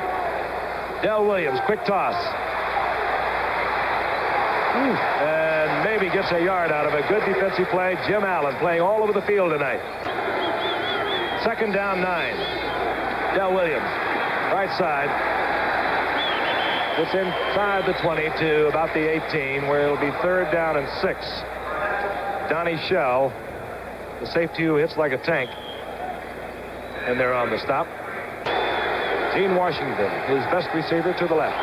Del Williams, quick toss. And maybe gets a yard out of a good defensive play. Jim Allen playing all over the field tonight. 2nd down, 9. Del Williams, right side. It's inside the 20 to about the 18, where it'll be 3rd down and 6. Donnie Shell, the safety who hits like a tank. And they're on the stop. Gene Washington, his best receiver, to the left.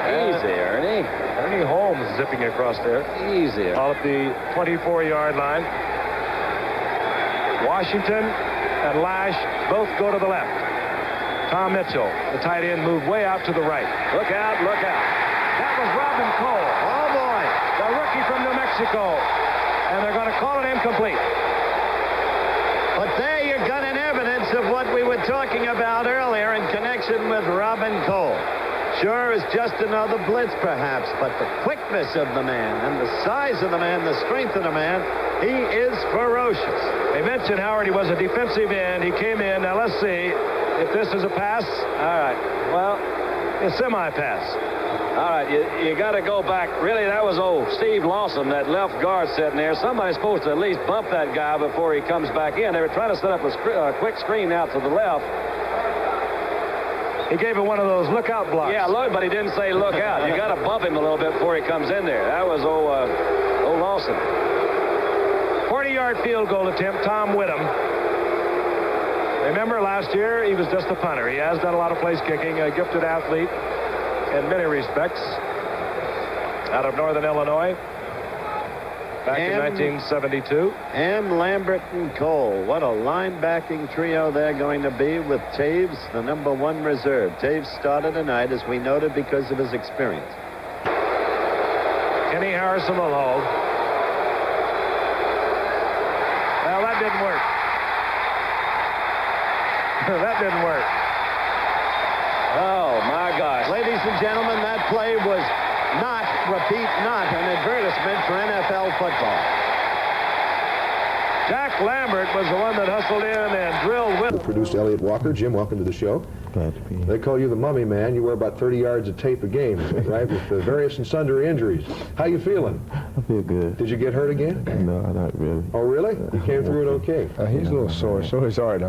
Easy, Ernie. Ernie Holmes zipping across there. Easy. All at the 24-yard line. Washington and Lash both go to the left. Tom Mitchell, the tight end, moved way out to the right. Look out, look out. That was Robin Cole. Oh, boy. The rookie from New Mexico. And they're going to call it incomplete. But there you got an evidence of what we were talking about earlier in connection with Robin Cole. Sure, it's just another blitz, perhaps, but the quickness of the man and the size of the man, the strength of the man, he is ferocious. They mentioned Howard, he was a defensive end. He came in. Now, let's see if this is a pass. All right. Well, a semi-pass. All right, you got to go back. Really, that was old Steve Lawson, that left guard sitting there. Somebody's supposed to at least bump that guy before he comes back in. They were trying to set up a quick screen out to the left. He gave him one of those lookout blocks. Yeah, look, but he didn't say look out. You got to bump him a little bit before he comes in there. That was old Lawson. 40-yard field goal attempt, Tom Whittam. Remember last year, he was just a punter. He has done a lot of place kicking, a gifted athlete in many respects. Out of Northern Illinois. Back in 1972. And Lambert and Cole. What a linebacking trio they're going to be with Taves, the #1 reserve. Taves started tonight, as we noted, because of his experience. Kenny Harrison will hold. Well, that didn't work. That didn't work. Oh, my gosh. Ladies and gentlemen, that play was not, repeat, not an advertisement for NFL football. Jack Lambert was the one that hustled in and drilled with. Produced Elliot Walker. Jim, welcome to the show. Glad to be here. They call you the mummy man. You wear about 30 yards of tape a game, right? With the various and sundry injuries. How you feeling? I feel good. Did you get hurt again? No, not really. Oh, really? You came through it okay. He's a little sore. So is Art.